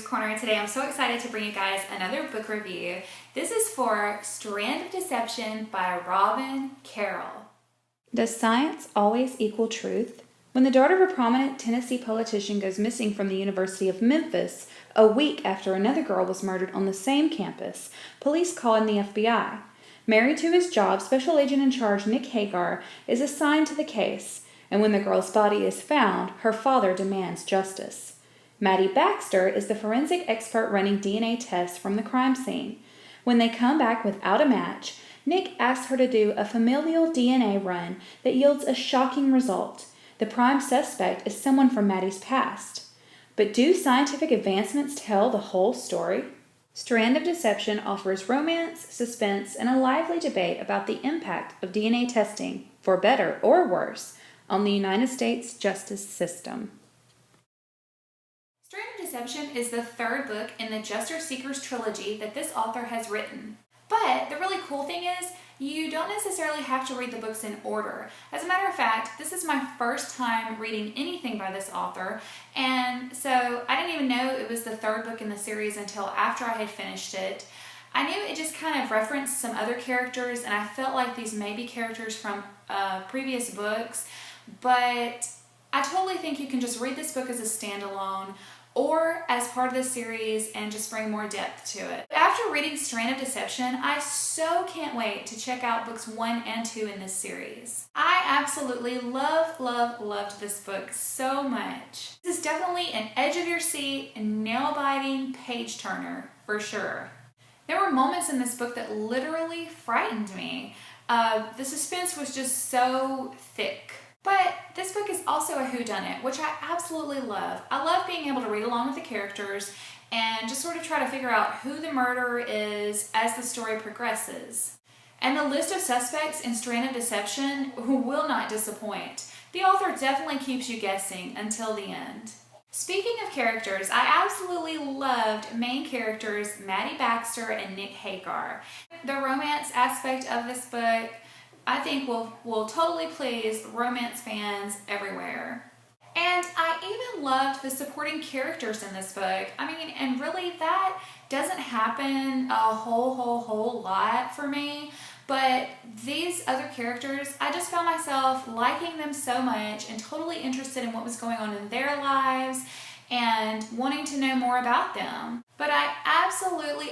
Corner. Today I'm so excited to bring you guys another book review. This is for Strand of Deception by Robin Caroll. Does science always equal truth? When the daughter of a prominent Tennessee politician goes missing from the University of Memphis a week after another girl was murdered on the same campus, police call in the FBI. Married to his job, Special Agent in Charge Nick Hagar is assigned to the case, and when the girl's body is found, her father demands justice. Maddie Baxter is the forensic expert running DNA tests from the crime scene. When they come back without a match, Nick asks her to do a familial DNA run that yields a shocking result. The prime suspect is someone from Maddie's past. But do scientific advancements tell the whole story? Strand of Deception offers romance, suspense, and a lively debate about the impact of DNA testing, for better or worse, on the United States justice system. Strand of Deception is the third book in the Justice Seekers trilogy that this author has written. But the really cool thing is, you don't necessarily have to read the books in order. As a matter of fact, this is my first time reading anything by this author, and so I didn't even know it was the third book in the series until after I had finished it. I knew it just kind of referenced some other characters, and I felt like these may be characters from previous books, but I totally think you can just read this book as a standalone or as part of the series and just bring more depth to it. After reading Strand of Deception, I so can't wait to check out books 1 and 2 in this series. I absolutely loved this book so much. This is definitely an edge of your seat and nail-biting page turner for sure. There were moments in this book that literally frightened me. The suspense was just so thick. But this book is also a whodunit, which I absolutely love. I love being able to read along with the characters and just sort of try to figure out who the murderer is as the story progresses. And the list of suspects in Strand of Deception will not disappoint. The author definitely keeps you guessing until the end. Speaking of characters, I absolutely loved main characters Maddie Baxter and Nick Hagar. The romance aspect of this book I think will totally please romance fans everywhere. And I even loved the supporting characters in this book. I mean, and really that doesn't happen a whole lot for me, but these other characters, I just found myself liking them so much and totally interested in what was going on in their lives and wanting to know more about them. But I absolutely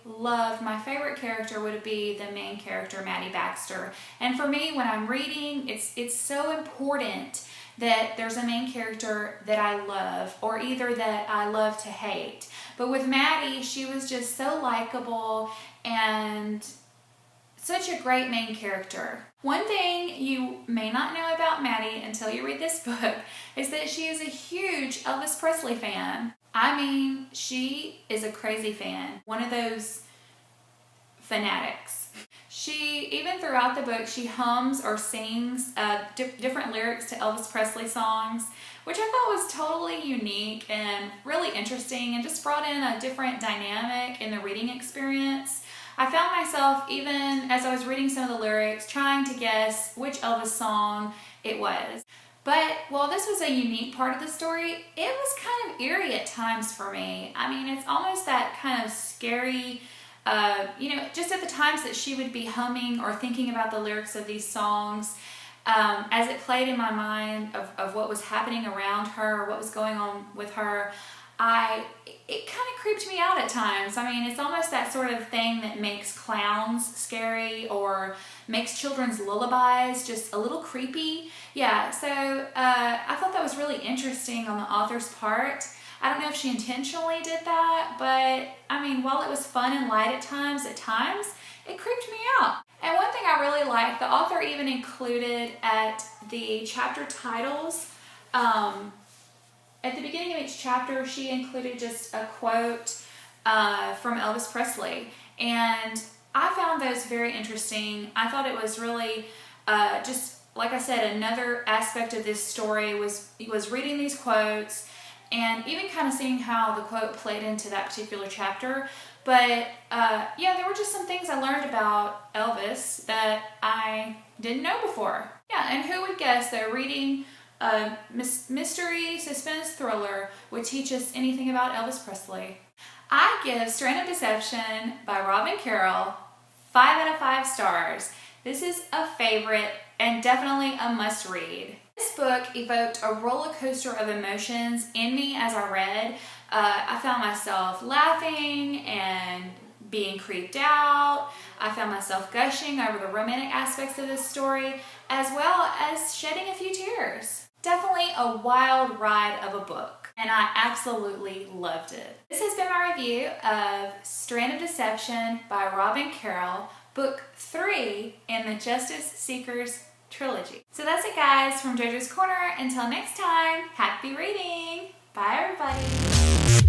loved, my favorite character would be the main character, Maddie Baxter. And for me, when I'm reading, it's so important that there's a main character that I love, or either that I love to hate. But with Maddie, she was just so likable and such a great main character. One thing you may not know about Maddie until you read this book is that she is a huge Elvis Presley fan. I mean, she is a crazy fan, one of those fanatics. She, even throughout the book, she hums or sings different lyrics to Elvis Presley songs, which I thought was totally unique and really interesting and just brought in a different dynamic in the reading experience. I found myself, even as I was reading some of the lyrics, trying to guess which Elvis song it was. But while this was a unique part of the story, it was kind of eerie at times for me. I mean, it's almost that kind of scary, just at the times that she would be humming or thinking about the lyrics of these songs, as it played in my mind of what was happening around her, what was going on with her, it kind of creeped me out at times. I mean, it's almost that sort of thing that makes clowns scary or makes children's lullabies just a little creepy. Yeah, so I thought that was really interesting on the author's part. I don't know if she intentionally did that, but I mean, while it was fun and light at times, it creeped me out. And one thing I really liked, the author even included at the chapter titles, at the beginning of each chapter, she included just a quote from Elvis Presley, and I found those very interesting. I thought it was really just, like I said, another aspect of this story was reading these quotes and even kind of seeing how the quote played into that particular chapter. But yeah, there were just some things I learned about Elvis that I didn't know before. Yeah, and who would guess that reading a mystery suspense thriller would teach us anything about Elvis Presley. I give Strand of Deception by Robin Caroll 5 out of 5 stars. This is a favorite and definitely a must read. This book evoked a roller coaster of emotions in me as I read. I found myself laughing and being creeped out. I found myself gushing over the romantic aspects of this story, as well as shedding a few tears. Definitely a wild ride of a book, and I absolutely loved it. This has been my review of Strand of Deception by Robin Caroll, book 3 in the Justice Seekers trilogy. So that's it, guys, from JoJo's Corner. Until next time, happy reading! Bye, everybody!